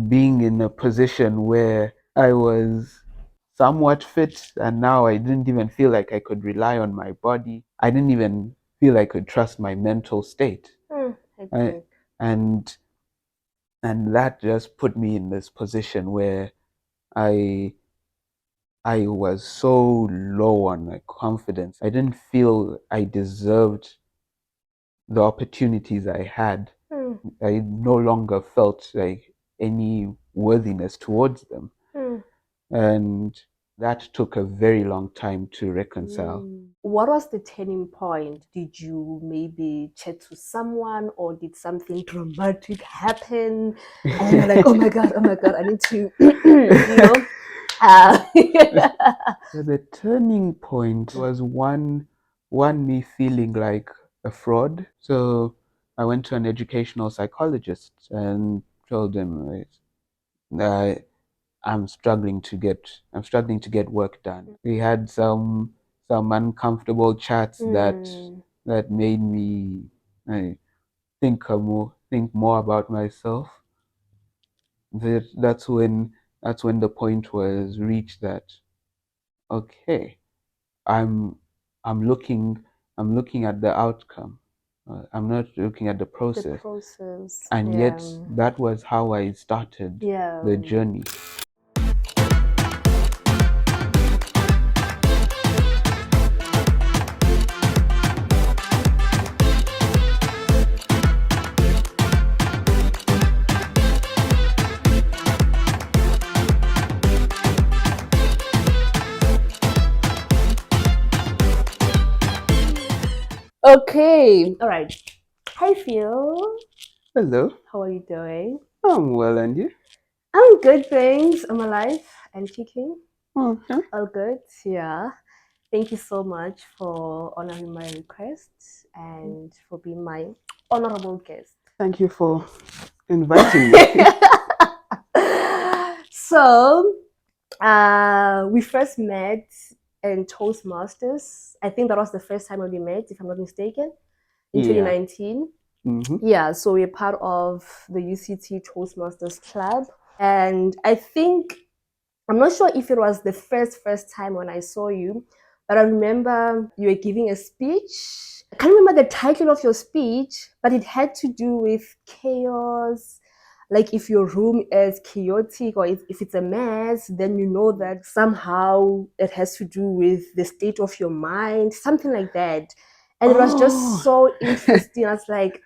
being in a position where I was somewhat fit, and now I didn't even feel like I could rely on my body. I didn't even feel I could trust my mental state. I I, think. and and that just put me in this position where I I was so low on my confidence. I didn't feel I deserved the opportunities I had. Mm, I no longer felt like any worthiness towards them. mm, And that took a very long time to reconcile. What was the turning point? Did you maybe chat to someone, or did something dramatic happen? And you're like, oh my God, I need to, uh, So the turning point was one me feeling like a fraud. So I went to an educational psychologist and told him, right, I'm struggling to get work done. We had some uncomfortable chats mm, that made me uh, think more about myself. That's when the point was reached that okay, I'm I'm looking I'm looking at the outcome. I'm not looking at the the process. process. And Yeah. yet that was how I started Yeah. the journey. Okay. All right. Hi, Phil. Hello, How are you doing? I'm well, and you? I'm good, thanks. I'm alive and kicking. Okay. All good. Yeah. Thank you so much for honoring my request and for being my honorable guest. Thank you for inviting me. So, we first met in Toastmasters. I think that was the first time we met, if I'm not mistaken, in Yeah. 2019. Mm-hmm. Yeah, so we're part of the UCT Toastmasters Club. And I think, I'm not sure if it was the first time when I saw you, but I remember you were giving a speech. I can't remember the title of your speech, but it had to do with chaos. Like if your room is chaotic, or if it's a mess, then you know that somehow it has to do with the state of your mind, something like that. And it was just so interesting. I was like,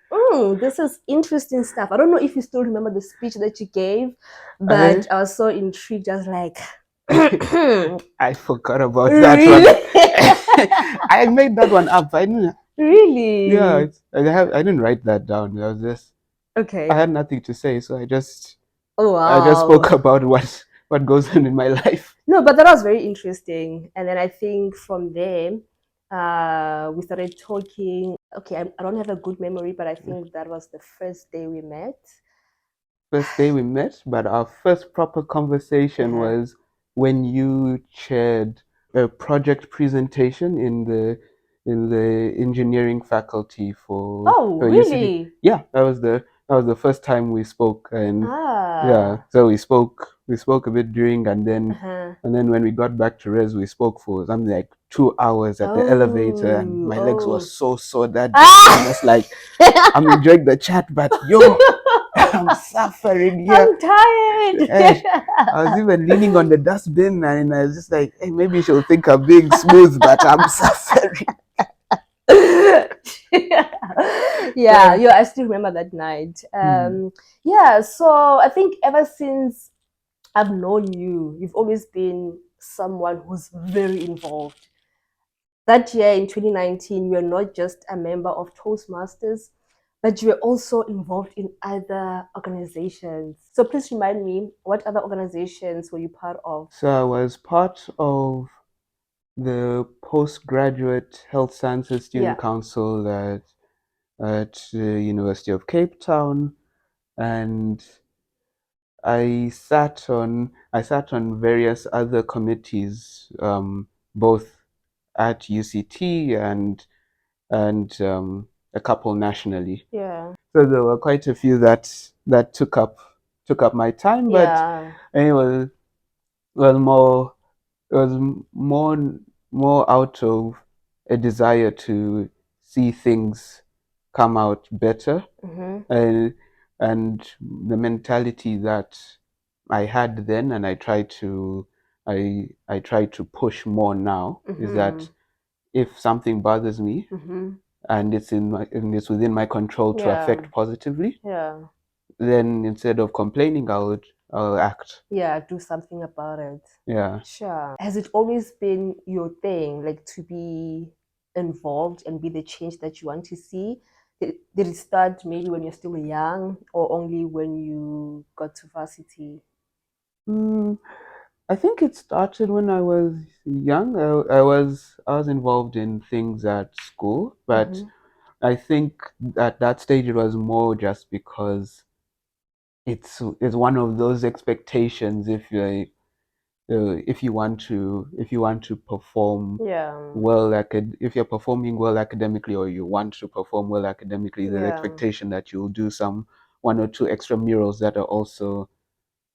this is interesting stuff. I don't know if you still remember the speech that you gave, but I was so intrigued. I was like, I forgot about that one. really? I made that one up. I didn't. Yeah, Really? I didn't write that down. I Okay. had nothing to say, so Oh, I just wow. spoke about what goes on in my life. No, but that was very interesting. And then I think from there, we started talking. Okay, I don't have a good memory, but I think that was the first day we met. First day we met, but our first proper conversation Uh-huh. was when you chaired a project presentation in the engineering faculty Oh, for UCD. really? Yeah, that was the first time we spoke, and yeah, Ah. so we spoke a bit during, Uh-huh. and then when we got back to Res, we spoke for something like 2 hours at the elevator, and Oh, my legs were oh. so sore that day. I'm Ah! just like, I'm enjoying the chat, but yo, I'm suffering here. I'm tired. Eh, I was even leaning on the dustbin, and I was just like, hey, maybe she'll think I'm being smooth, but I'm suffering. Yeah, I still remember that night. Yeah, so I think ever since I've known you, you've always been someone who's very involved. That year in 2019, you were not just a member of Toastmasters, but you were also involved in other organizations. So please remind me, what other organizations were you part of? So I was part of the postgraduate health sciences Yeah. student council at the University of Cape Town, and I sat on various other committees, both at UCT and a couple nationally. Yeah. So there were quite a few that took up took up my time, but Yeah. it was more it was more out of a desire to see things come out better, Mm-hmm. and the mentality that I had then, and I try to push more now, is Mm-hmm. that if something bothers me Mm-hmm. and it's within my control to Yeah. affect positively, Yeah. then instead of complaining, I'll act. Yeah. Do something about it. Yeah. Sure. Has it always been your thing, like to be involved and be the change that you want to see? Did it start maybe when you're still young or only when you got to varsity? Mm, I think it started when I was young. I was involved in things at school, but Mm-hmm. I think at that stage it was more just because it's one of those expectations. If you want to perform Yeah. if you're performing well academically, or you want to perform well academically, there's Yeah. expectation that you'll do some one or two extramurals that are also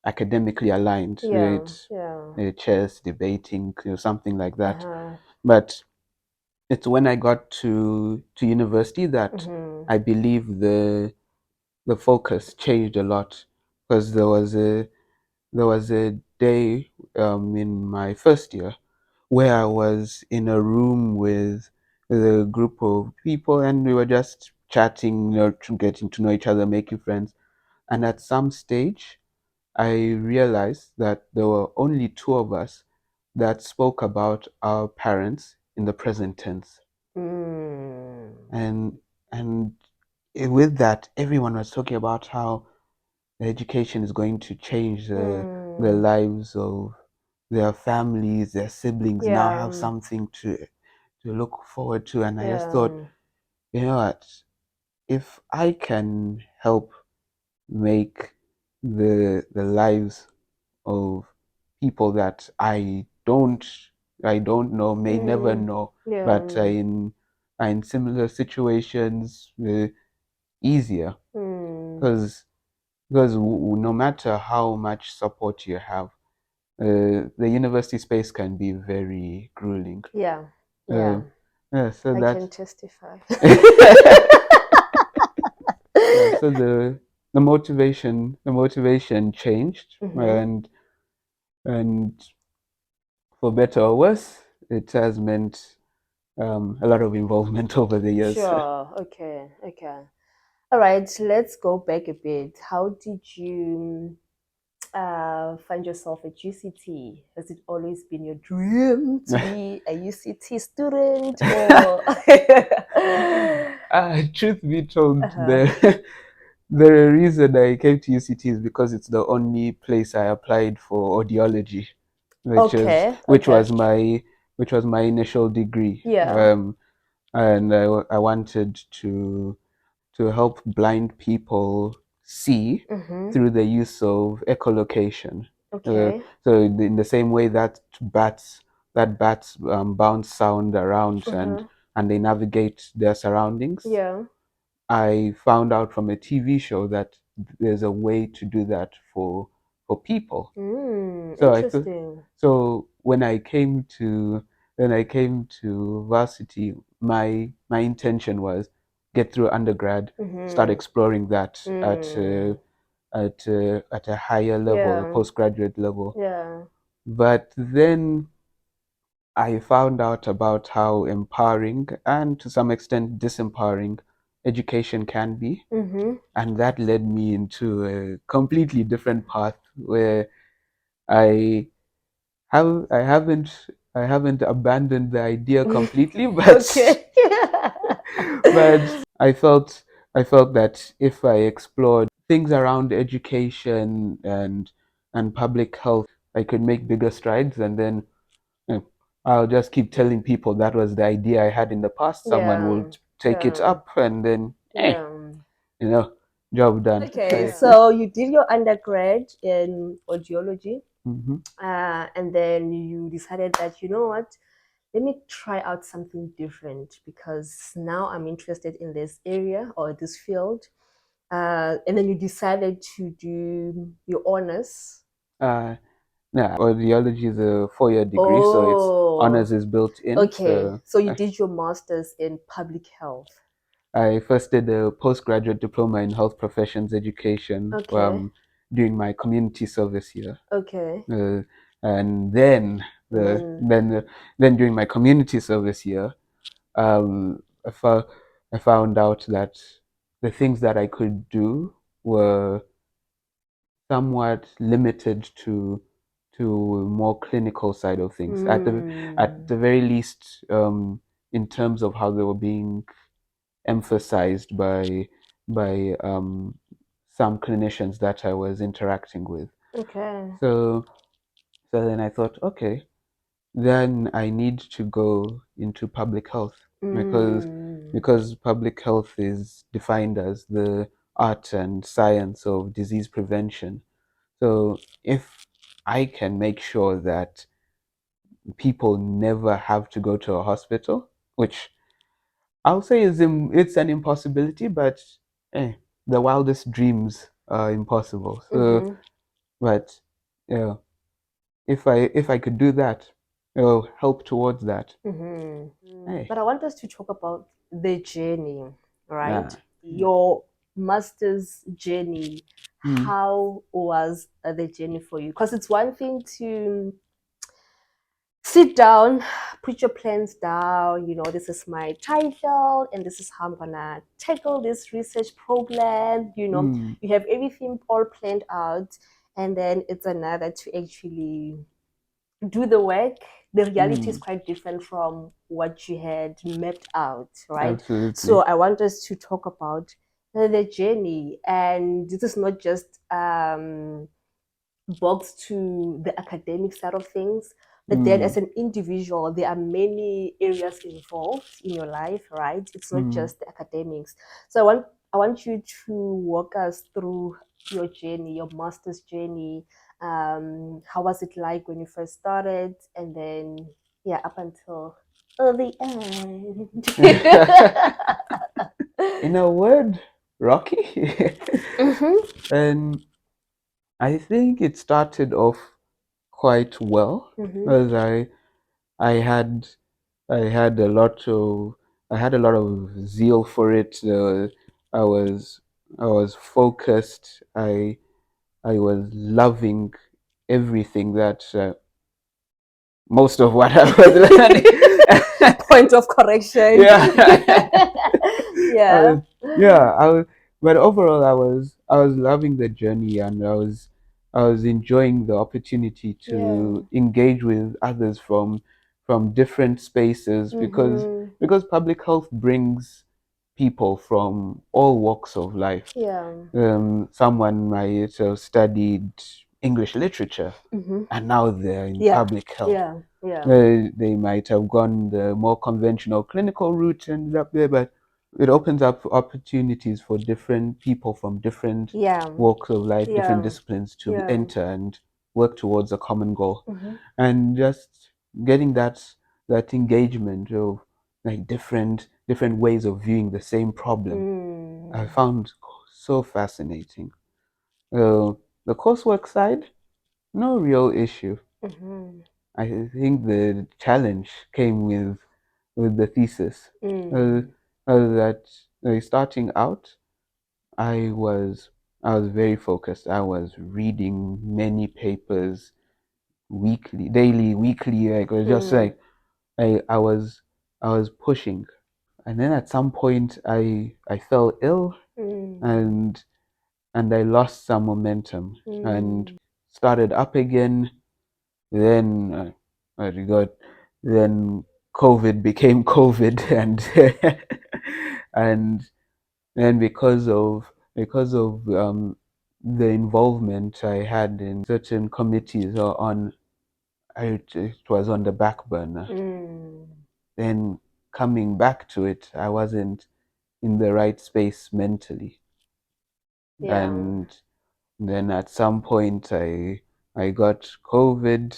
academically aligned, Yeah. right? Yeah. Chess, debating, something like that. Uh-huh. But it's when I got to university that Mm-hmm. I believe the focus changed a lot, because there was a day in my first year where I was in a room with a group of people, and we were just chatting, getting to know each other, making friends. And at some stage, I realized that there were only two of us that spoke about our parents in the present tense. Mm. And and with that, everyone was talking about how education is going to change the Mm. lives of their families, their siblings now Yeah. have something to look forward to. And I just thought, Yeah. you know what, if I can help make the lives of people that I don't know, may never Mm. know, but Yeah. are in similar situations, easier, Mm. because no matter how much support you have, the university space can be very grueling. Yeah. Uh, Yeah. yeah, so I can that testify. yeah, so the motivation changed, Mm-hmm. and for better or worse, it has meant a lot of involvement over the years. Sure. Okay. Okay. All right. Let's go back a bit. How did you find yourself at UCT? Has it always been your dream to be a UCT student, or? Truth be told, Uh-huh. the reason I came to UCT is because it's the only place I applied for audiology, Okay. which Okay. was my initial degree. Yeah. And I wanted to help blind people see Mm-hmm. through the use of echolocation. Uh, Okay. so in the same way that bats bounce sound around, Uh-huh. and they navigate their surroundings, Yeah. I found out from a TV show that there's a way to do that for people. So I thought, Interesting. so when I came to varsity, my intention was get through undergrad, start Mm-hmm. exploring that Mm. at a higher level, a Yeah. postgraduate level. Yeah. But then I found out about how empowering and to some extent disempowering education can be, Mm-hmm. and that led me into a completely different path where I I haven't abandoned the idea completely, but Okay. I felt that if I explored things around education and public health, I could make bigger strides, and then eh, I'll just keep telling people that was the idea I had in the past. Someone will Yeah. take it Yeah. up, and then Yeah. you know, job done. Okay, so you did your undergrad in audiology, Mhm. and then you decided that, you know what, let me try out something different because now I'm interested in this area or this field. and then you decided to do your honors. Uh, yeah, audiology is a 4-year degree, so its Oh, honors is built in. okay. So So you did your master's in public health. I first did a postgraduate diploma in health professions education Okay. during my community service year. Okay. Uh, and then And the then, then the, then during my community service year, um, I, fo- I found out that the things that I could do were somewhat limited to more clinical side of things. At mm, the very least, in terms of how they were being emphasized by some clinicians that I was interacting with. okay. So so then I thought, okay, then I need to go into public health because Mm, because public health is defined as the art and science of disease prevention. So if I can make sure that people never have to go to a hospital, which I'll say it's an impossibility, but eh, the wildest dreams are impossible. So, mm-hmm, but yeah, if I could do that, it'll help towards that. mm-hmm. Hey, But I want us to talk about the journey, right? yeah. Your master's journey. Mm, How was the journey for you? Because it's one thing to sit down, put your plans down. This is my title, and this is how I'm gonna tackle this research problem. mm, You have everything all planned out, and then it's another to actually do the work. The reality is mm, quite different from what you had mapped out, right? So absolutely. I want us to talk about the journey, and this is not just boxed to the academic side of things. But then, Mm, as an individual, there are many areas involved in your life, right? It's not mm. just the academics. So I want you to walk us through your journey, your master's journey. How was it like when you first started, and then yeah, up until the end. In a word, Rocky. Mm-hmm. And I think it started off quite well, Mm-hmm. as I had I had a lot of I had a lot of zeal for it. I was I was focused. I was loving everything that most of what I was learning. Point of correction. Yeah. I Yeah. was, yeah, I was, but overall, I was loving the journey, and I was enjoying the opportunity Yeah. to engage with others from different spaces Mm-hmm. because public health brings people from all walks of life. Yeah. Someone might have studied English literature, Mm-hmm. and now they're in Yeah. public health. Yeah. Yeah. They might have gone the more conventional clinical route and ended up there, but it opens up opportunities for different people from different Yeah. walks of life, different Yeah. disciplines to Yeah. enter and work towards a common goal. Mm-hmm. And just getting that engagement of like different ways of viewing the same problem, I Mm. found so fascinating. Uh, the coursework side, no real issue. Mm-hmm. I think the challenge came with the thesis. Uh, Mm. that starting out, I was I was very focused. I was reading many papers weekly, daily, weekly. Like, it was just Mm. like I was pushing, and then at some point I fell ill, Mm. and I lost some momentum and Mm. started up again. Then I got then COVID became COVID, and and then because of the involvement I had in certain committees or on it was on the back burner. Mm. Then coming back to it, I wasn't in the right space mentally, Yeah. and then at some point I got COVID,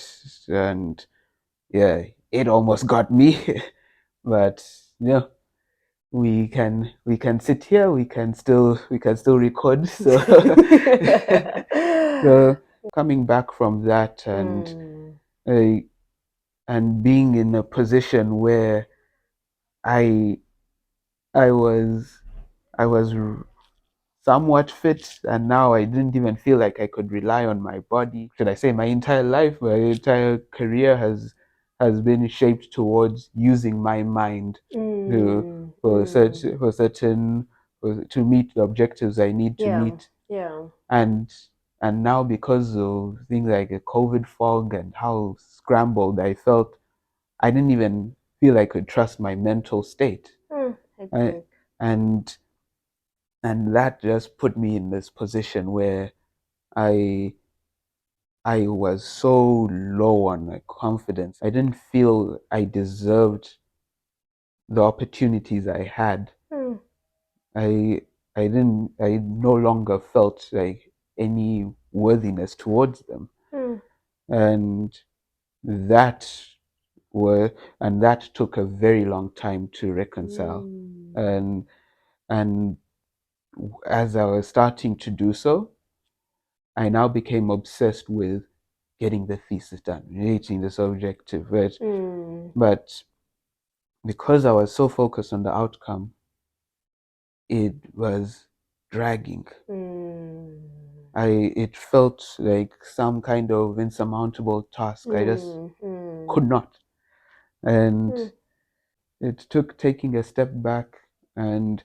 and yeah, it almost got me. But yeah, we can sit here, we can still record. So so coming back from that, uh, and being in a position where I I was I was somewhat fit, and now I didn't even feel like I could rely on my body. Should I say my entire life, my entire career has been shaped towards using my mind to for certain to meet the objectives I need to Yeah, meet. yeah. And now, because of things like a COVID fog and how scrambled I felt, I didn't even feel I could trust my mental state. I I, think. and that just put me in this position where I I was so low on my confidence. I didn't feel I deserved the opportunities I had. Mm, I I no longer felt like any worthiness towards them. mm, And that were and that took a very long time to reconcile. mm, And and as I was starting to do so, I now became obsessed with getting the thesis done, reaching this objective. mm, But because I was so focused on the outcome, it was dragging. mm, It felt like some kind of insurmountable task. I just mm, could mm, not. And mm, it took taking a step back and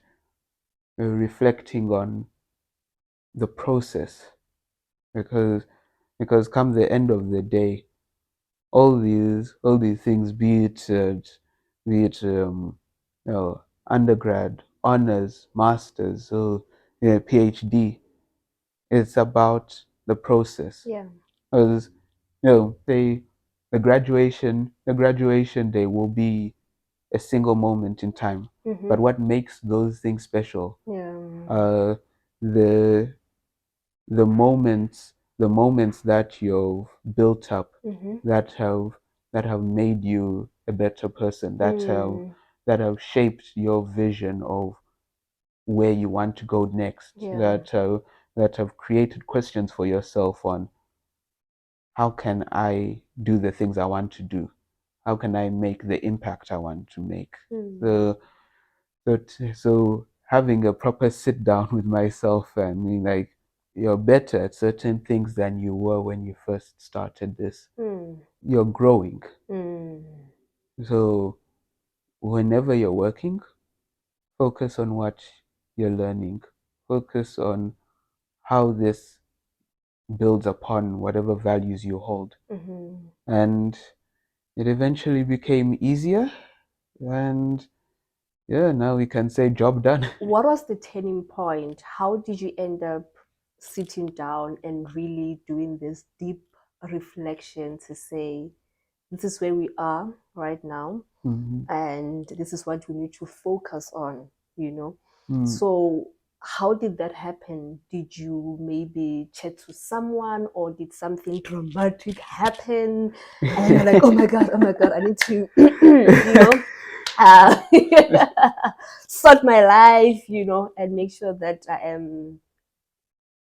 reflecting on the process, because come the end of the day, all these things, be it you know, undergrad, honors, masters, or PhD, it's about the process. yeah. Because the graduation day will be a single moment in time, Mm-hmm. but what makes those things special Yeah. are the the moments that you've built up, Mm-hmm. that have made you a better person, Mm, that have shaped your vision of where you want to go next, yeah. that have created questions for yourself on how can I do the things I want to do, how can I make the impact I want to make. Mm, So so, having a proper sit down with myself and being like, you're better at certain things than you were when you first started this. mm, You're growing. mm, So whenever you're working, focus on what you're learning. Focus on how this builds upon whatever values you hold. mm-hmm. And it eventually became easier. And yeah, now we can say job done. What was the turning point? How did you end up sitting down and really doing this deep reflection to say, this is where we are right now, Mhm. and this is what we need to focus on, you know? Mm. So, how did that happen? Did you maybe chat to someone, or did something dramatic happen? And you're like, oh my God, I need to, uh, sort my life, and make sure that I am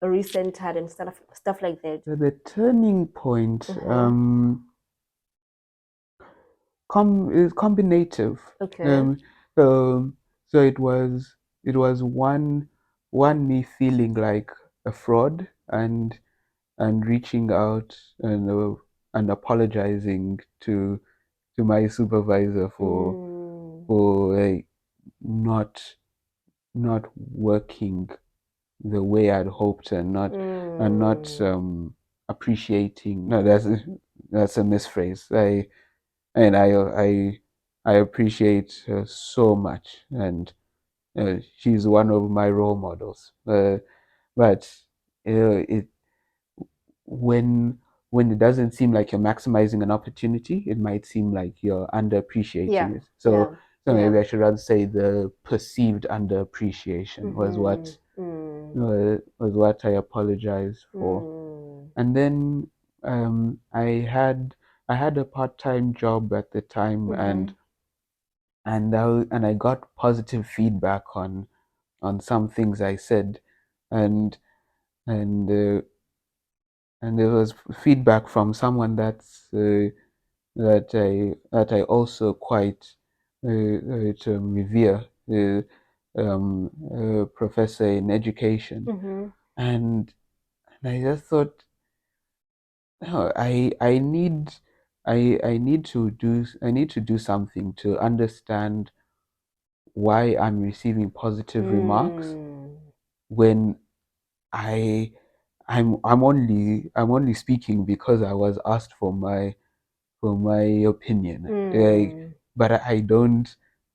recentered and stuff like that. So the turning point Uh-huh. is combinative. Okay. Um, so it was one me feeling like a fraud, and reaching out and apologizing to my supervisor for Mm, like not not working the way I'd hoped, and not mm, appreciating. No, that's a misphrase. I appreciate her so much, and she's one of my role models. But it when it doesn't seem like you're maximizing an opportunity, it might seem like you're yeah, underappreciating it. yeah, So yeah. maybe I should rather say the perceived underappreciation was Mm-hmm. what Mm, I apologized for. mm, And then I had a part-time job at the time, mm-hmm. and I got positive feedback on some things I said, and and and there was feedback from someone that I also quite revere, a professor in education, Mm-hmm. and I just thought, no, I need to do something to understand why I'm receiving positive remarks Mm. when I I'm only speaking because I was asked for my opinion. Like, Mm. but I don't.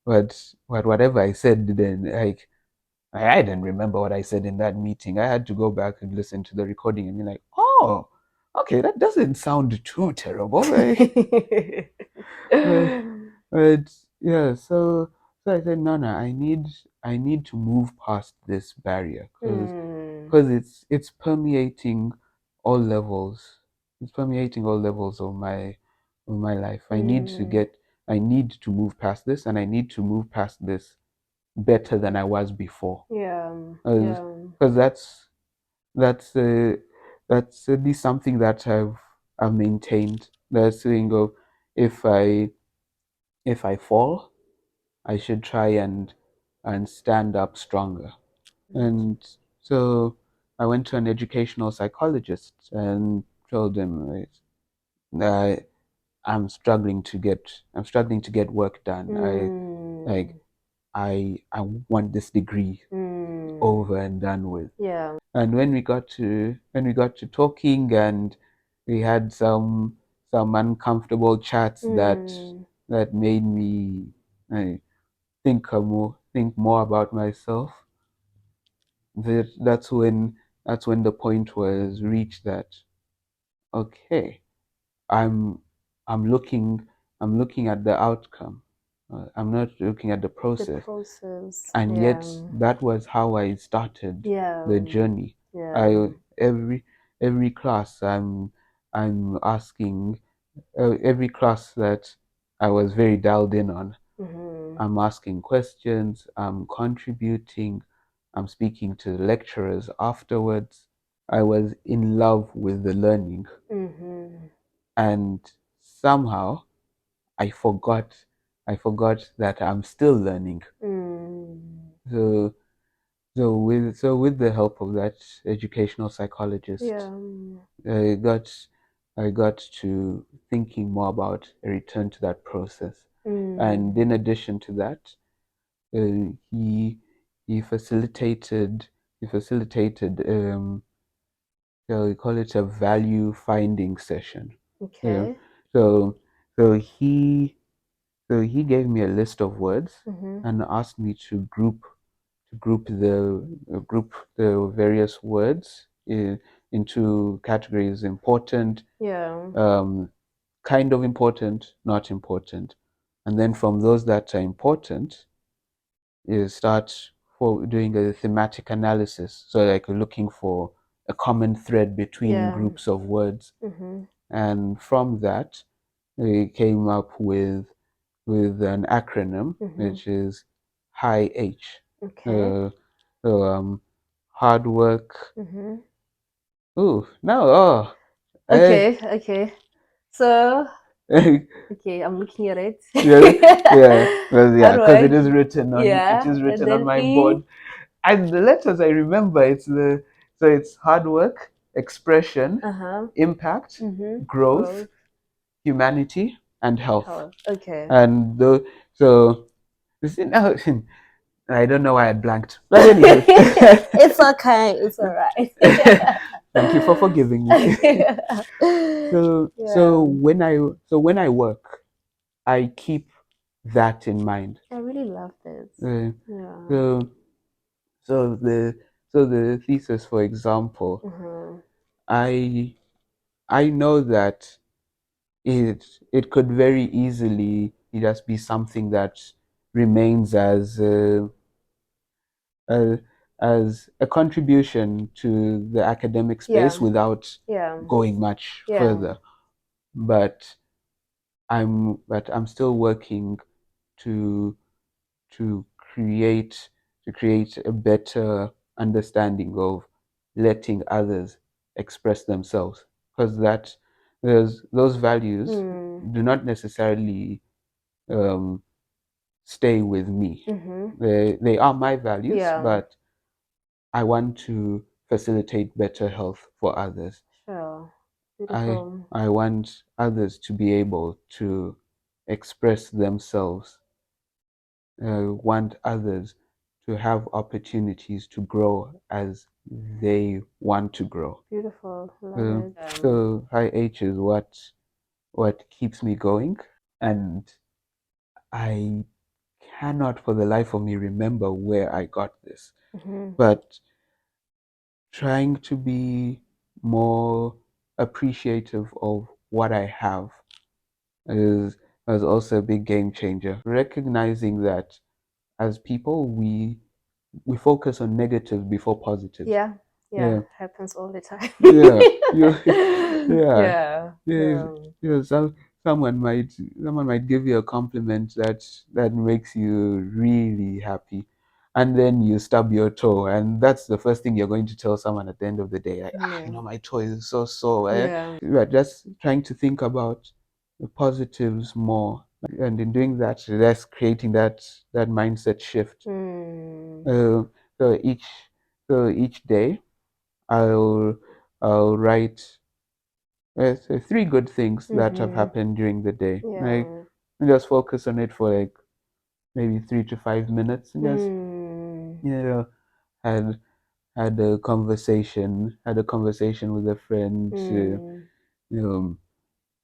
But whatever I said, then like I didn't remember what I said in that meeting. I had to go back and listen to the recording and be like, oh, okay, that doesn't sound too terrible. Like, but, but yeah, so I said, no, no, I need to move past this barrier Mm. because it's permeating all levels. It's permeating all levels of my life. Mm. I need to move past this, and I need to move past this better than I was before. Yeah. Yeah. Because that's that's at least something that I've maintained. The saying of if I if I fall, I should try and stand up stronger. And so I went to an educational psychologist and told him that I'm struggling to get work done. Like Mm. I want this degree Mm. over and done with. Yeah. And when we got to talking, and we had some uncomfortable chats Mm. that made me uh, think more about myself. That's when the point was reached that okay, I'm I'm looking I'm looking at the outcome. I'm not looking at the The process. process. And Yeah. yet that was how I started Yeah. the journey. Yeah. I every class I'm asking every class that I was very dialed in on. Mm-hmm. I'm asking questions, I'm contributing, I'm speaking to the lecturers afterwards. I was in love with the learning, Mm-hmm. and somehow I forgot that I'm still learning. Mm. So with the help of that educational psychologist, Yeah. I got I got to thinking more about a return to that process. And Mm. in addition to that, uh, he he facilitated he facilitated shall we call it a value finding session. Yeah. Okay. So so he so he gave me a list of words Mm-hmm. and asked me to group the various words into categories: important, Yeah. um, kind of important, not important. And then from those that are important, you start for doing a thematic analysis. So like looking for a common thread between Yeah. groups of words. Mm-hmm. And from that, we came up with an acronym, Mm-hmm. which is H. Okay. Uh, so hard work. Mm-hmm. Ooh, no, oh, I, Okay. Okay. So, okay, I'm looking at it. yeah, yeah, well, yeah, Hard because work. it Yeah. is And written on then my board, E. and the letters I remember. It's hard work, expression, Uh-huh. impact, Mm-hmm. growth, Growth. humanity, and health. Health. Okay. And so you see now, I don't know why I blanked, but anywho, It's okay. It's all right. thank you for forgiving me. Yeah. So when I work, I keep that in mind. I really love this. Uh, Yeah. so so the thesis, for example, Mm-hmm. I I know that it could very easily just be something that remains uh, as a contribution to the academic space Yeah. without Yeah. going much Yeah. further. But I'm still working to to create a better understanding of letting others express themselves, because that there's those values Mm. do not necessarily um, stay with me. Mm-hmm. They are my values, Yeah. but I want to facilitate better health for others. Sure. I Beautiful. I want others to be able to express themselves. Want others to have opportunities to grow as they want to grow. Beautiful. Love Uh, it. so high H is what keeps me going, and I cannot for the life of me remember where I got this. Mm-hmm. But trying to be more appreciative of what I have is also a big game changer. Recognizing that as people we focus on negatives before positives. Yeah. Yeah. Yeah, Happens all the time. yeah, you, yeah, Yeah. yeah. Yeah. Someone might give you a compliment that makes you really happy, and then you stub your toe, and that's the first thing you're going to tell someone at the end of the day, like, Yeah. my toe is so sore. Yeah. But just trying to think about the positives more, and in doing that, that's creating that mindset shift. Mm. Uh, so each day, I'll I'll write so three good things that have Mm-hmm. happened during the day. Like, Yeah. and just focus on it for like maybe 3 to 5 minutes, and just Mm. you know had had a conversation with a friend. Mm. Um,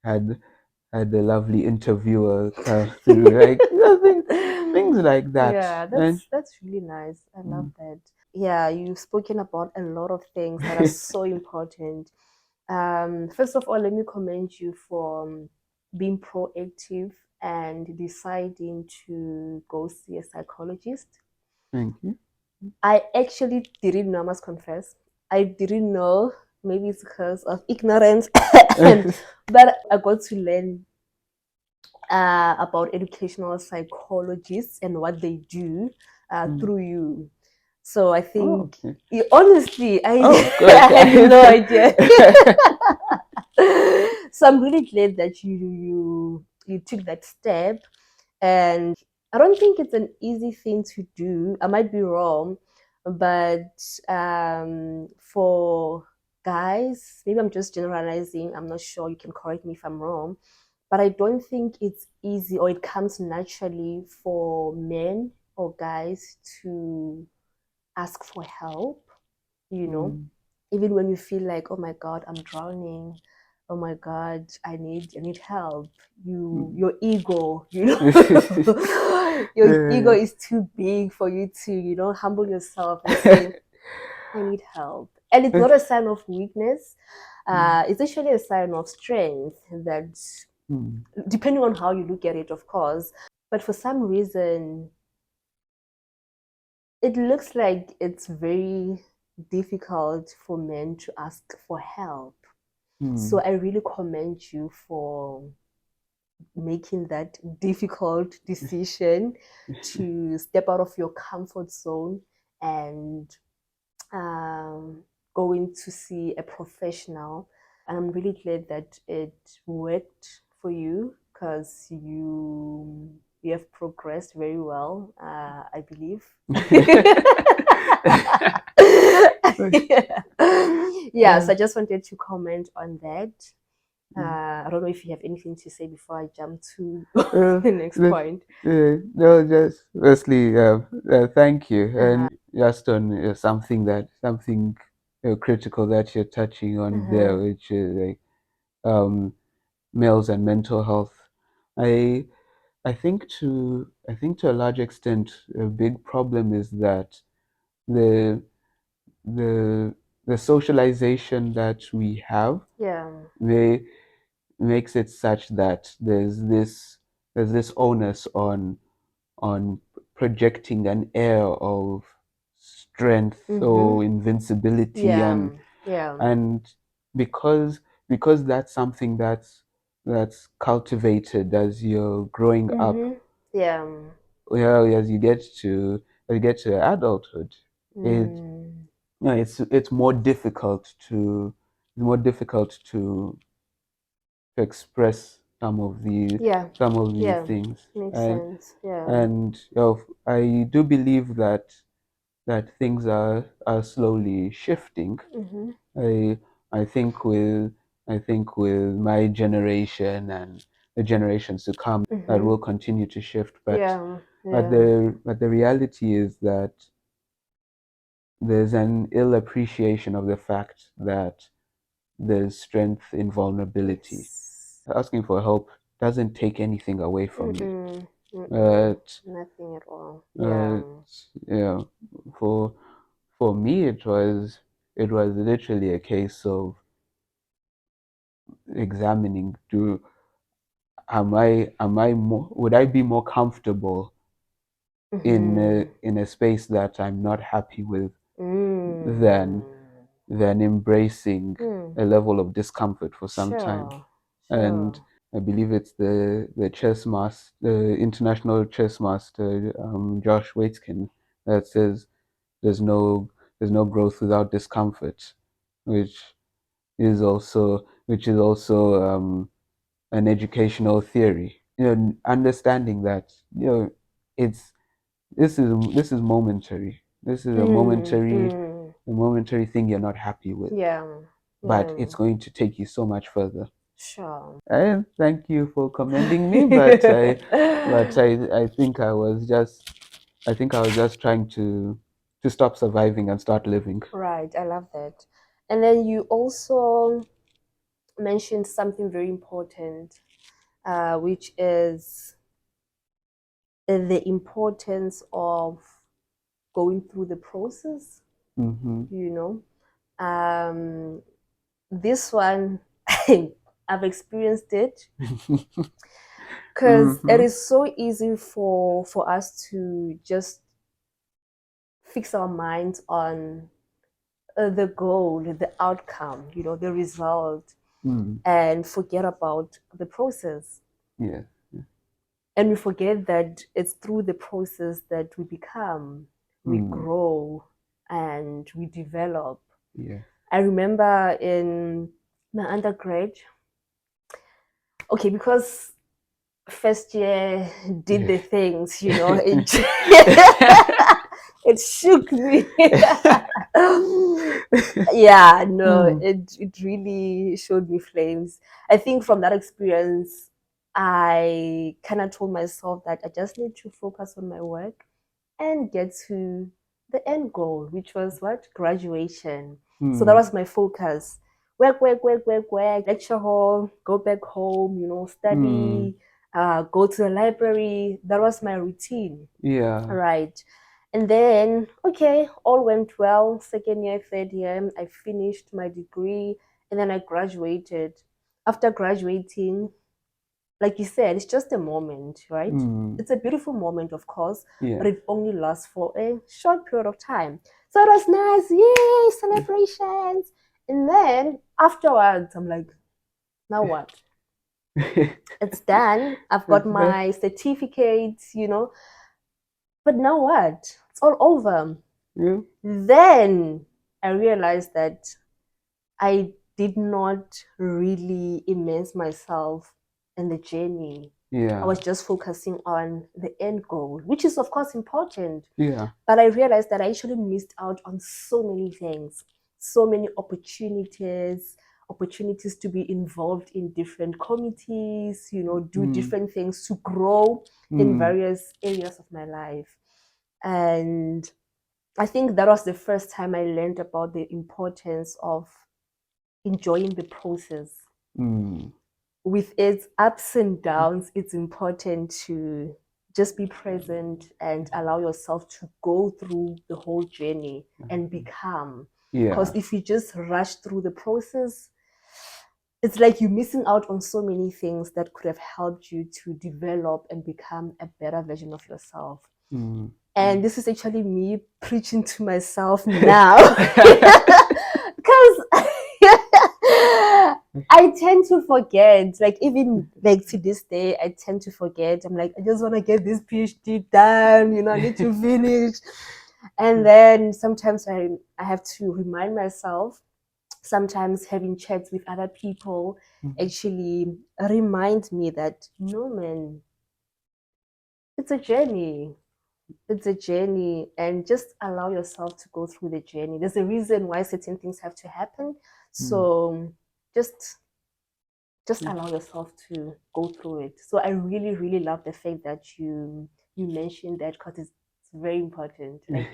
had a lovely interviewer come through, like things like that. Yeah, And that's really nice. I love mm, that. Yeah, you've spoken about a lot of things that are so important. First of all, let me commend you for being proactive and deciding to go see a psychologist. thank you. I actually didn't know, I must confess. I didn't know. Maybe it's because of ignorance. But I got to learn about educational psychologists and what they do Mm. through you. So I Oh, think, okay. honestly, Oh, I good. had no idea. So I'm really glad that you took that step, and I don't think it's an easy thing to do. I might be wrong, but for guys, maybe I'm just generalizing. I'm not sure. You can correct me if I'm wrong, but I don't think it's easy or it comes naturally for men or guys to ask for help, you know, Mm. even when you feel like, oh my God, I'm drowning. Oh my God, I need help. Mm. Your ego, you know, your ego Uh, is too big for you to, humble yourself and say, I need help. And it's not a sign of weakness. mm, It's actually a sign of strength that, mm, depending on how you look at it, of course. But for some reason, it looks like it's very difficult for men to ask for help. So mm. I really commend you for making that difficult decision to step out of your comfort zone and um, going to see a professional. And I'm really glad that it worked for you because you have progressed very well, I believe. Yeah. Yeah, so I just wanted to comment on that. I don't know if you have anything to say before I jump to Uh, the next the- point. no, just firstly, thank you, Uh-huh. and just on something critical that you're touching on there, Uh-huh. which is like um, males and mental health. I I think to a large extent, a big problem is that the the the socialization that we have, Yeah. they makes it such that there's this onus on projecting an air of strength Mm-hmm. or invincibility, Yeah. Yeah. and because that's something that's cultivated as you're growing up, Mm-hmm. Yeah. well, as you get to adulthood, it you know, it's more difficult to express Yeah, some of these yeah, things, makes and sense. Yeah. I do believe that things are slowly shifting. Mm-hmm. I I think with my generation and the generations to come, that Mm-hmm. will continue to shift. But Yeah, yeah. the reality is that there's an ill appreciation of the fact that there's strength in vulnerability. Yes. Asking for help doesn't take anything away from you. Mm-mm. Mm-mm. But Nothing at all. Yeah. uh, yeah, for me, it was literally a case of examining, do am I more, would I be more comfortable Mm-hmm. in a space that I'm not happy with than Mm. embracing Mm. a level of discomfort for some time. Sure. And Sure. I believe it's the international chess master, Josh Waitzkin, that says there's no growth without discomfort, which is also an educational theory. Understanding that it's this is momentary. This is Mm. Mm. a momentary thing you're not happy with, Yeah. but Yeah. it's going to take you so much further. Sure. And thank you for commending me, but I think I was just trying to stop surviving and start living. Right. I love that. And then you also mentioned something very important, which is the importance of going through the process, Mm-hmm. you know. This one, I've experienced it because it Mm-hmm. is so easy for us to just fix our minds on the goal, the outcome, the result, Mm. and forget about the process. Yeah. And we forget that it's through the process that we become, we Mm. grow, and we develop. Yeah. I remember in my undergrad, okay, because first year did Yeah. the things, it it shook me. Yeah, no, Mm. it really showed me flames. I think from that experience, I kind of told myself that I just need to focus on my work and get to the end goal, which was what? Graduation. So that Mm. was my focus. Work, work, work, work, work, lecture hall, go back home, Mm. study, go to the library. That was my routine. Yeah. Right. And then, okay, all went well. Second year, third year, I finished my degree and then I graduated. After graduating, like you said, it's just a moment, right? Mm. It's a beautiful moment, of course, but Yeah. it only lasts for a short period of time. So it was nice, yay, celebrations. And then afterwards, I'm like, now what? It's done. I've got It's there. my certificates, but now what? It's all over. Yeah. Then I realized that I did not really immerse myself in the journey. I Yeah. was just focusing on the end goal, which is, of course, important. Yeah. But I realized that I actually missed out on so many things, so many opportunities to be involved in different committees, do Mm. different things to grow in Mm. various areas of my life. And I think that was the first time I learned about the importance of enjoying the process. Mm. With its ups and downs, it's important to just be present and allow yourself to go through the whole journey and become. Because Yeah. if you just rush through the process, it's like you're missing out on so many things that could have helped you to develop and become a better version of yourself. Mm. And this is actually me preaching to myself now. Because I tend to forget, like even like to this day, I tend to forget. I'm like, I just want to get this PhD done, I need to finish. And then sometimes I have to remind myself, sometimes having chats with other people actually remind me that, no, man, it's a journey. It's a journey, and just allow yourself to go through the journey. There's a reason why certain things have to happen. So just allow yourself to go through it. So I really, really love the fact that you mentioned that, because it's very important. Like,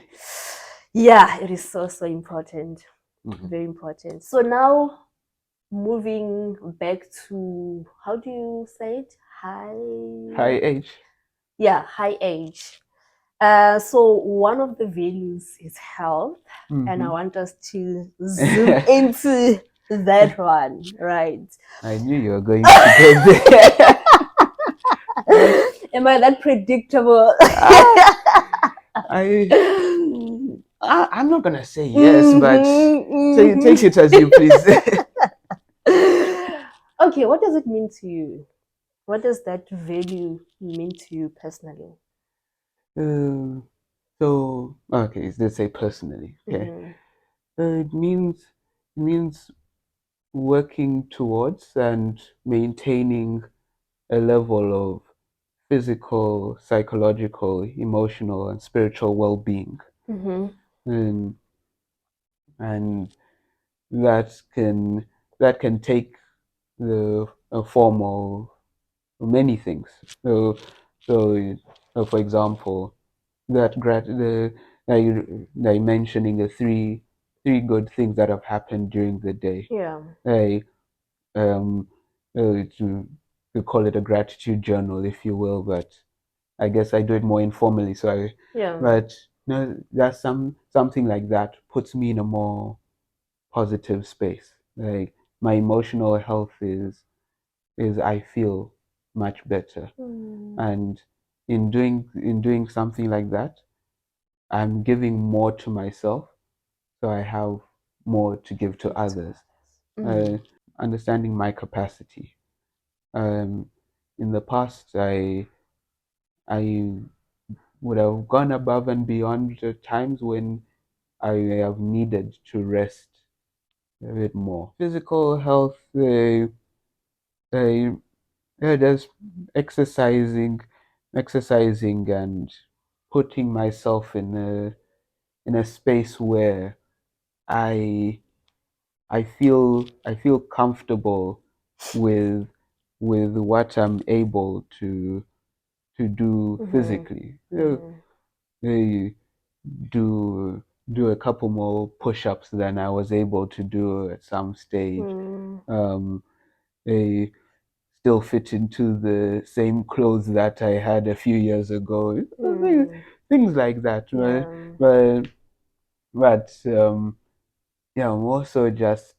yeah, it is so, so important. Very important. So now, moving back to, how do you say it? High age. Yeah, high age. So one of the values is health, and I want us to zoom into that one, right? I knew you were going to go there. Am I that predictable? I'm not gonna say yes, but take it as you please. Okay, what does it mean to you? What does that value mean to you personally? So okay, let's say personally. Okay, it means working towards and maintaining a level of physical, psychological, emotional, and spiritual well-being, and and that can take the form of many things. So, for example, that you're mentioning the three good things that have happened during the day. Yeah. I um you call it a gratitude journal, if you will, but I guess I do it more informally. Yeah. But no, that's something like that puts me in a more positive space. Like my emotional health is I feel much better, and in doing something like that, I'm giving more to myself, so I have more to give to others. Understanding my capacity. Um, in the past, I would have gone above and beyond the times when I have needed to rest a bit more. Physical health, uh, just exercising and putting myself in a space where I I feel comfortable with what I'm able to do physically. I do a couple more push-ups than I was able to do at some stage. Um, I still fit into the same clothes that I had a few years ago. Things like that. But yeah, more so just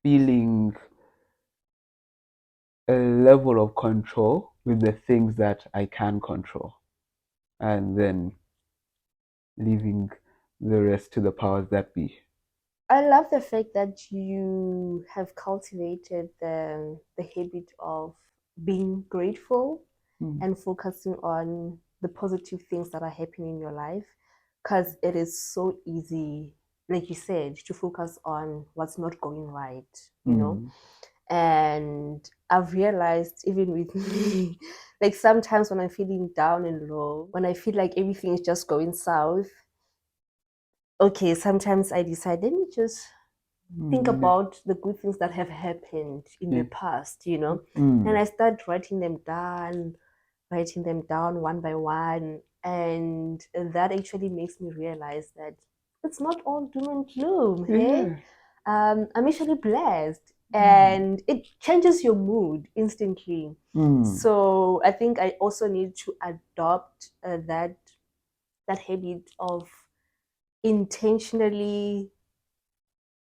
feeling a level of control with the things that I can control, and then leaving the rest to the powers that be. I love the fact that you have cultivated the habit of being grateful and focusing on the positive things that are happening in your life, because it is so easy, like you said, to focus on what's not going right. And I've realized, even with me, like sometimes when I'm feeling down and low, when I feel like everything is just going south, okay, sometimes I decide, let me just think about the good things that have happened in the past. And I start writing them down one by one. And that actually makes me realize that it's not all doom and gloom. Hey, I'm actually blessed, and it changes your mood instantly. So I think I also need to adopt that habit of intentionally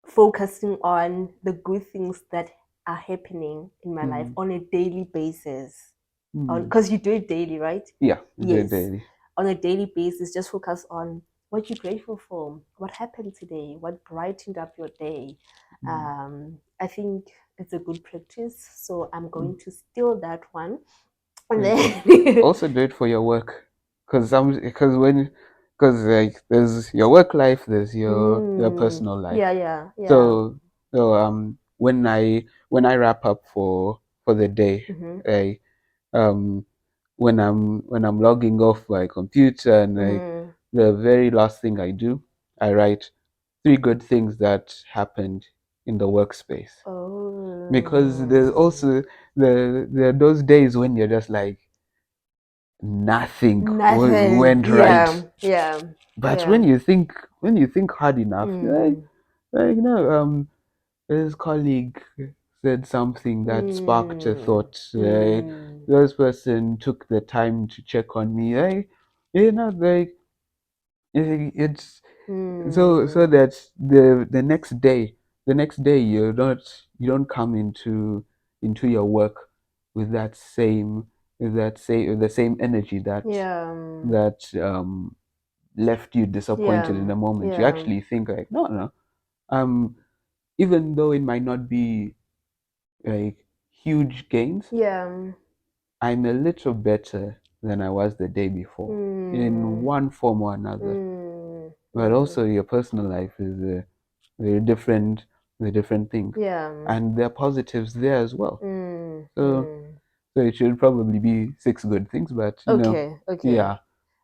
focusing on the good things that are happening in my life on a daily basis. Because you do it daily, right? Yeah, Yes. daily. On a daily basis, just focus on what you're grateful for, what happened today, what brightened up your day. I think it's a good practice. So I'm going to steal that one. And And then also do it for your work, because like there's your work life, there's your personal life. yeah, yeah, yeah. So when I wrap up for the day, Mm-hmm. I um when I'm logging off my computer, and like Mm-hmm. the very last thing I do, I write three good things that happened in the workspace. Because there's Oh, also there are those days when you're just like nothing nothing. went Yeah, right. yeah, But yeah. when you think hard enough, Mm, his colleague said something that sparked a mm, thought. mm, This person took the time to check on me. Like it's so mm. that the next day you don't come into your work with that same with the same energy Yeah, that left you disappointed yeah, in the moment. You yeah, actually think like, no, no, um even though it might not be like huge gains, yeah. I'm a little better than I was the day before in Mm, one form or another. mm, But mm. also your personal life is very different, a different thing, Yeah. and there are positives there as well. Mm, So mm. so it should probably be six good things, but Okay, okay. yeah.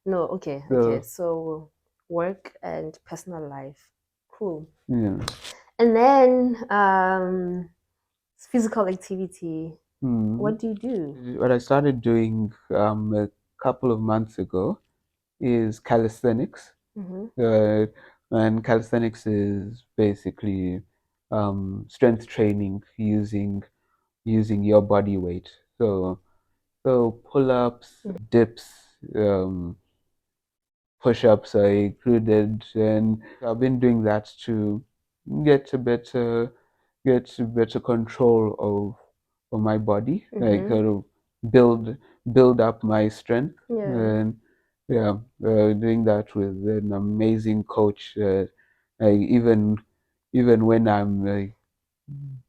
No, okay, okay. So So work and personal life. Cool. yeah. And then physical activity. Hmm. What do you do? What I started doing a couple of months ago is calisthenics. Mm-hmm. Uh, and calisthenics is basically strength training using your body weight. So pull-ups, dips, um, push-ups are included, and I've been doing that to get a better get a better control of my body, like Mm-hmm. kind of build build up my strength, Yeah. and yeah, doing that with an amazing coach. Like even when I'm like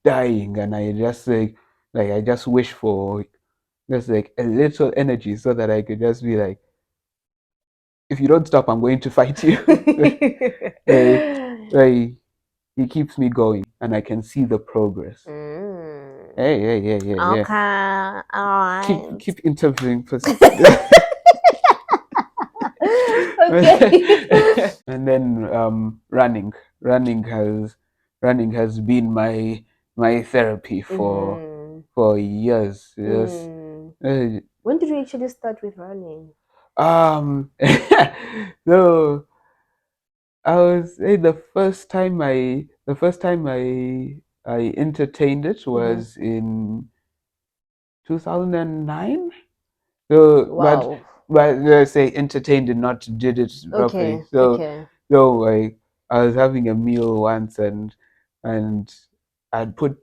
dying, and I just like I just wish for just like a little energy so that I could just be like, if you don't stop, I'm going to fight you. like, like he keeps me going, and I can see the progress. Mm. Hey, yeah, yeah, yeah, yeah. Okay, Keep alright. keep interviewing, please. Okay. And then running has been my therapy Mm-hmm. for years. Yes. Mm. Uh, When did you actually start with running? Um, so I was the first time I entertained it Mm-hmm. was in 2009. So, Wow. but let's say entertained and not did it properly. Okay, So, okay. so like I was having a meal once, and I'd put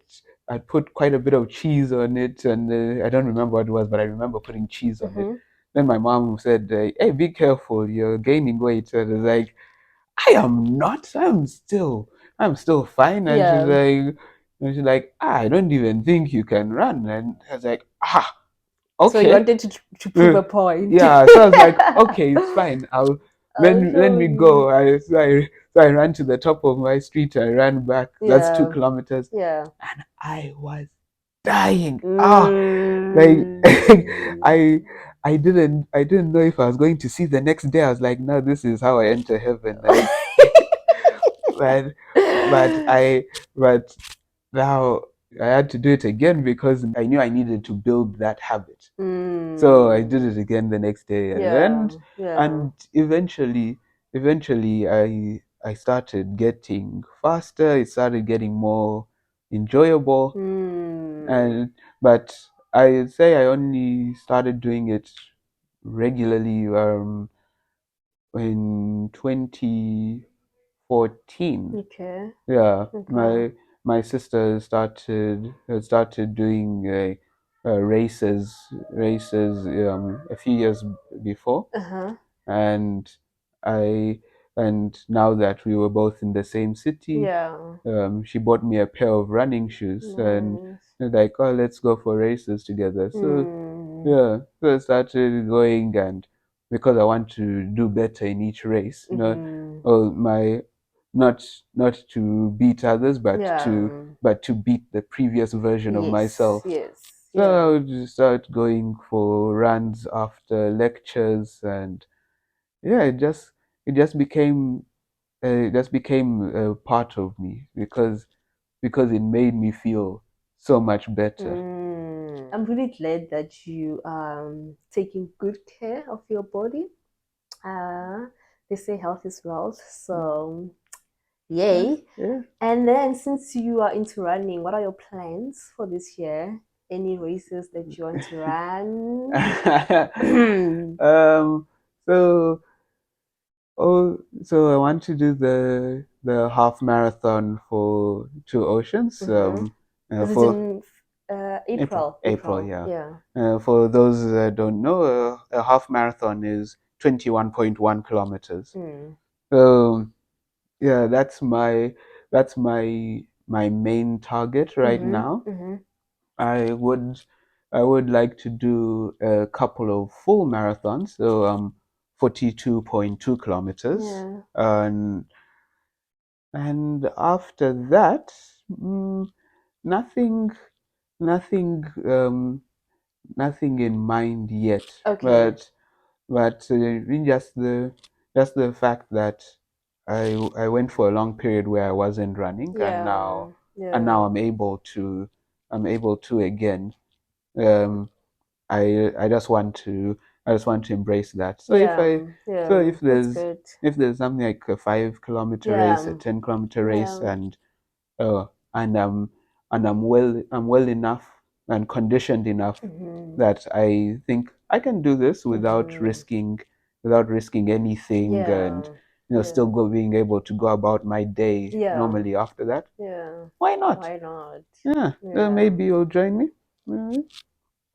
I'd put quite a bit of cheese on it, and I don't remember what it was, but I remember putting cheese on it. Mm-hmm. Then my mom said, "Hey, be careful! You're gaining weight." And I was like, "I am not. I'm still fine." Yeah. And she's like, "I don't even think you can run." And I was like, So you okay. wanted to prove Uh, a point. yeah, so I was like, okay, it's fine. I'll let I'll me let show me you. go. So I ran to the top of my street. I ran back. That's two Yeah. kilometers, Yeah. and I was dying. Like Mm. I I didn't know if I was going to see the next day. I was like, no, this is how I enter heaven. Like, but but I but now I had to do it again because I knew I needed to build that habit. So I did Mm. it again the next day, and Yeah. and, Yeah. and eventually I started getting faster. It started getting more enjoyable, Mm. and but I say I only started doing it regularly in 2014. Okay. Yeah, Okay. my sister started doing races a few years before, Uh-huh. and I and now that we were both in the same city, Yeah. she bought me a pair of running shoes, and Nice. like, oh, let's go for races together. So Mm. yeah, so I started going, and because I want to do better in each race, Mm-hmm. oh my, not not to beat others, Yeah. but to beat the previous version of Yes. myself. Yes. So I Yeah. would just start going for runs after lectures, and yeah, it just became a part of me because it made me feel so much better. I'm really glad that you taking good care of your body. Uh, they say health is wealth, so Yeah, yay. yeah. And then, since you are into running, what are your plans for this year? Any races that you want to run? um, so so I want to do the half marathon for Two Oceans. Mm-hmm. Is it For in April, April? April, April, yeah. yeah. For those that don't know, a half marathon is 21.1 kilometers. Mm. So yeah, that's my main target right Mm-hmm. now. Mm-hmm. I would I would like to do a couple of full marathons, so 42.2 kilometers, Yeah. and after that, mm, nothing nothing nothing in mind yet, Okay. but in just the fact that I went for a long period where I wasn't running, Yeah. and now Yeah. I'm able to again. Um, I just want to embrace that. Yeah. Yeah. If That's good. there's something like a 5 kilometer race, a Yeah. 10 kilometer race, Yeah. uh, and I'm well enough and conditioned enough Mm-hmm. that I think I can do this Mm-hmm. without risking anything, and Yeah. still Yeah. being able to go about my day Yeah. normally after that. Yeah. Why not? Why not? Yeah, Yeah. maybe you'll join me. Mm,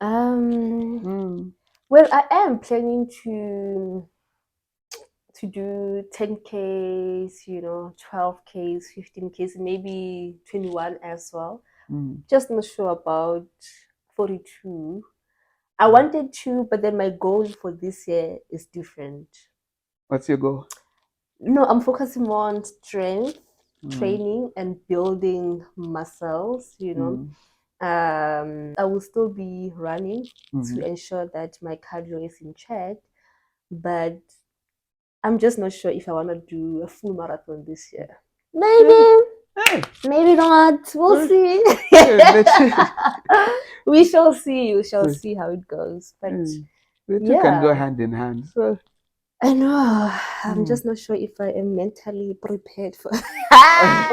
Um, mm, well, I am planning to do 10Ks, 12Ks, 15Ks, maybe 21 as well. mm, Just not sure about 42. I mm. wanted to, but then my goal for this year is different. What's your goal? No, I'm focusing more on strength Mm, training and building muscles. mm, I will still be running to mm. ensure that my cardio is in check, but I'm just not sure if I want to do a full marathon this year. Hey, Maybe, hey, maybe not. We'll uh, see. but We shall see. We shall but, see how it goes. But the two can go yeah, hand in hand. So, I know. I'm mm. just not sure if I am mentally prepared for.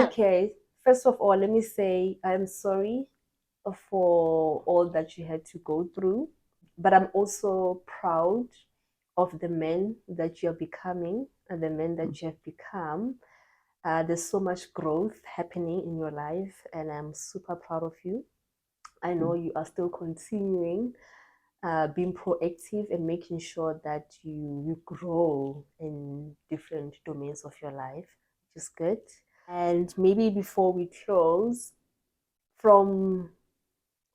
Okay, first of all, let me say I'm sorry for all that you had to go through, but I'm also proud of the men that you're becoming and the men that you have become. There's so much growth happening in your life, and I'm super proud of you. I know you are still continuing being proactive and making sure that you grow in different domains of your life, which is good. And maybe before we close, from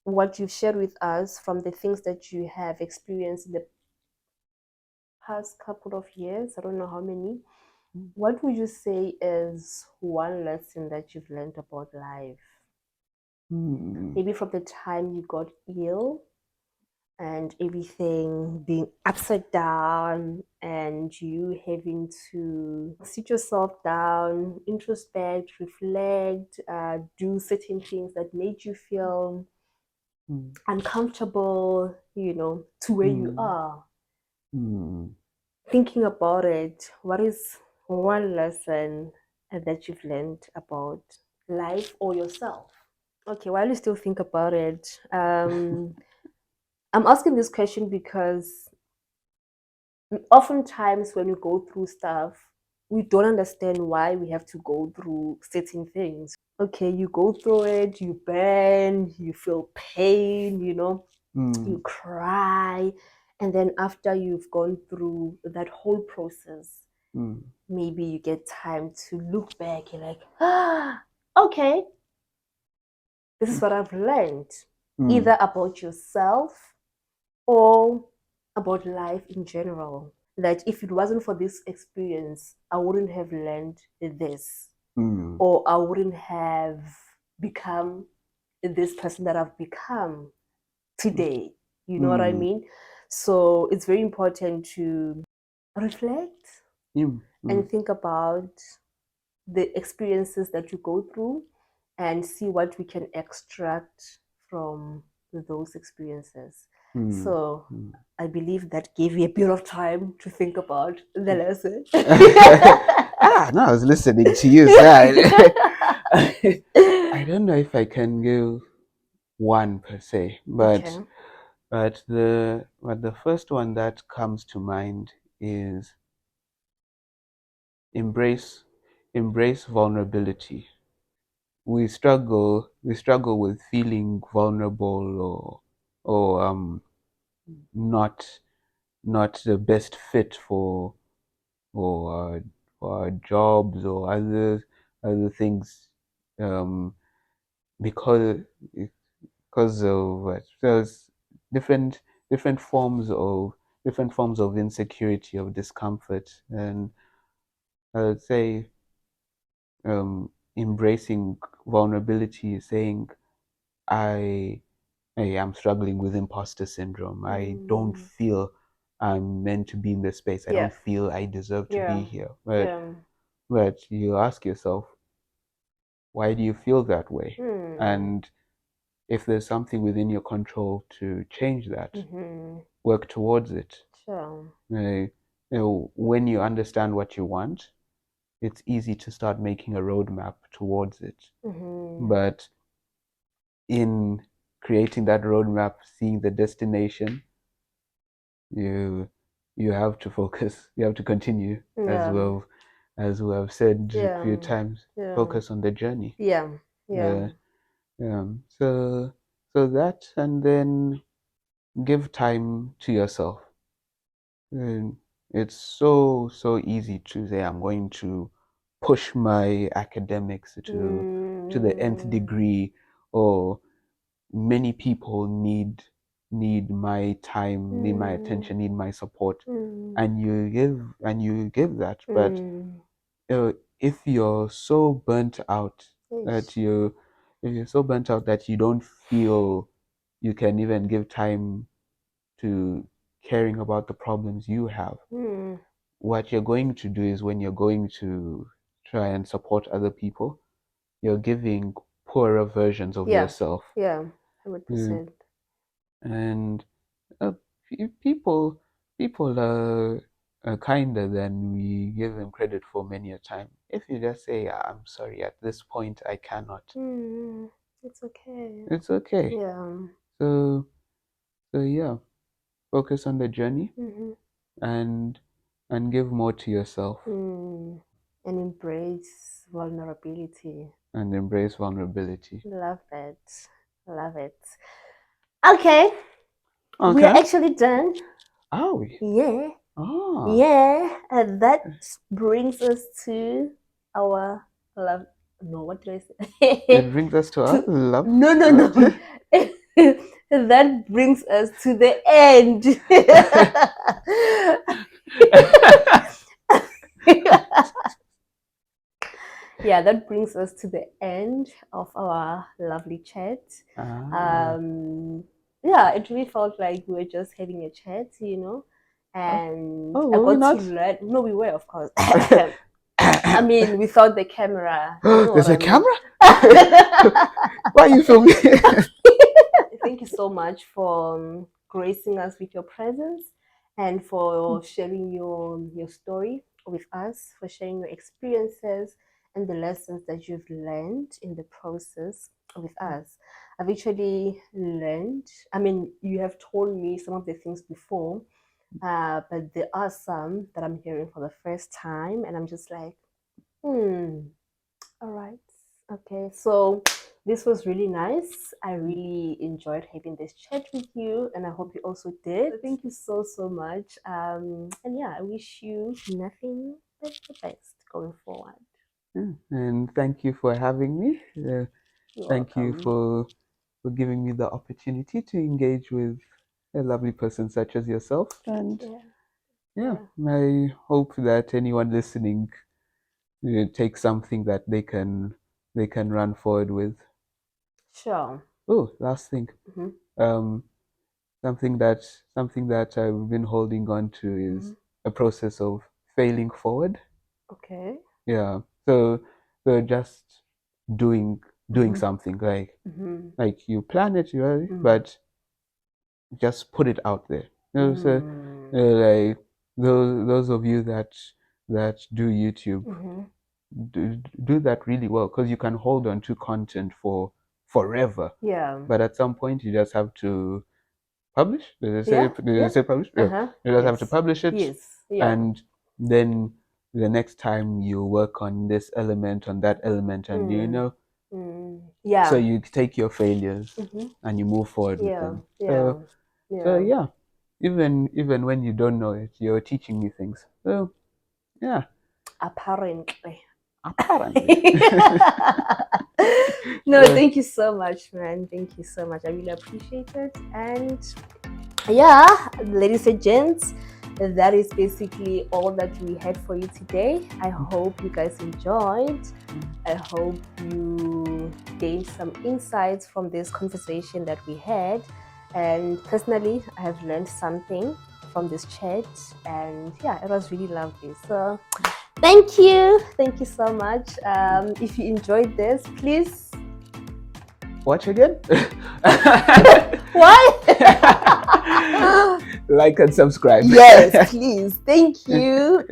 what you've shared with us, from the things that you have experienced in the past couple of years, I don't know how many, what would you say is one lesson that you've learned about life? Mm, Maybe from the time you got ill and everything being upside down and you having to sit yourself down, introspect, reflect, do certain things that made you feel mm, uncomfortable, to where you mm, are. mm, Thinking about it, what is one lesson that you've learned about life or yourself? Okay, while you still think about it, I'm asking this question because oftentimes when we go through stuff, we don't understand why we have to go through certain things. Okay, you go through it, you burn, you feel pain, you mm, cry, and then after you've gone through that whole process, mm. maybe you get time to look back. You're like, ah, okay, this is what I've learned, either about yourself or about life in general. That if it wasn't for this experience, I wouldn't have learned this, or I wouldn't have become this person that I've become today. You know what I mean? So it's very important to reflect and think about the experiences that you go through and see what we can extract from those experiences. So I believe that gave you a bit of time to think about the lesson. No, I was listening to you. So I don't know if I can give one per se, but Okay. the first one that comes to mind is embrace vulnerability. We struggle with feeling vulnerable, or not the best fit for our, for our jobs or other things, um, because of there's different different forms of insecurity, of discomfort. And I would say, embracing vulnerability is saying, I I am struggling with imposter syndrome. I don't feel I'm meant to be in this space. I Yeah. don't feel I deserve to be Yeah. here. Yeah. But you ask yourself, why do you feel that way? Hmm. And if there's something within your control to change that, Mm-hmm. work towards it. Sure. When you understand what you want, it's easy to start making a roadmap towards it. Mm-hmm. But in creating that roadmap, seeing the destination, you you have to focus. You have to continue, Yeah. as we have said a Yeah. few times. Yeah. Focus on the journey. Yeah. Yeah. Uh, so that, and then give time to yourself. And it's so easy to say, I'm going to push my academics to the nth Mm. degree, or many people need my time, need my Mm. attention, need my support, Mm. and you give that. But Mm. if you're so burnt out that Ish. you if you're so burnt out that you don't feel you can even give time to caring about the problems you have, Mm. what you're going to do is, when you're going to try and support other people, you're giving poorer versions of Yeah. yourself. Yeah. Mm. 100%. And uh, people are kinder than we give them credit for many a time. If you just say, I'm sorry, at this point I cannot, Mm. It's okay. it's okay. Yeah. So yeah, focus on the journey, Mm-hmm. and give more to yourself, Mm. And embrace vulnerability. and embrace vulnerability. Love it. Love it. Okay. We are Okay. actually done. Oh. Yeah. Oh. Yeah. And that brings us to our love. No, what did I It say? brings us to our To, love. no, no, What? no. That brings us to the end. Yeah, that brings us to the end of our lovely chat. Ah. Um, yeah, it really felt like we were just having a chat, Oh, and oh, I were we got to not? learn. No, we were, of course. I mean, without the camera, you know what There's I a mean. camera? Why are you filming? Thank you so much for gracing us with your presence and for sharing your story with us, for sharing your experiences and the lessons that you've learned in the process with us. I've actually learned, I mean, you have told me some of the things before, but there are some that I'm hearing for the first time, and I'm just like, all right. Okay. So this was really nice. I really enjoyed having this chat with you, and I hope you also did. So thank you so much. And yeah, I wish you nothing the best going forward. And thank you for having me. You're Thank you welcome. for giving me the opportunity to engage with a lovely person such as yourself. And Yeah. yeah, Yeah. I hope that anyone listening takes something that they can run forward with. Sure. Oh, last thing. Mm-hmm. Um, something that I've been holding on to Mm-hmm. is a process of failing forward. Okay. Yeah. So just doing doing Mm-hmm. something Mm-hmm. like you plan it, right? Mm. But just put it out there. So Mm. like those of you that do YouTube, Mm-hmm. do that really well because you can hold on to content for forever. Yeah. But at some point, you just have to publish. Yeah. Did Yeah. they say publish? Yeah. Uh-huh. You just have to Yes. publish it, Yes. Yeah. and then the next time you work on this element, on that element, and Mm. so Yeah. you take your failures Mm-hmm. and you move forward with Yeah. them. Yeah. So Yeah. yeah, even when you don't know it, you're teaching me things. So yeah, Apparently. apparently. No, Uh, thank you so much, man. Thank you so much. I really appreciate it. And yeah, ladies and gents, that is basically all that we had for you today. I hope you guys enjoyed. I hope you gained some insights from this conversation that we had. And personally, I have learned something from this chat. And yeah, it was really lovely. So thank you. Thank you so much. If you enjoyed this, please. watch again. What? Like and subscribe. Yes, please. Thank you.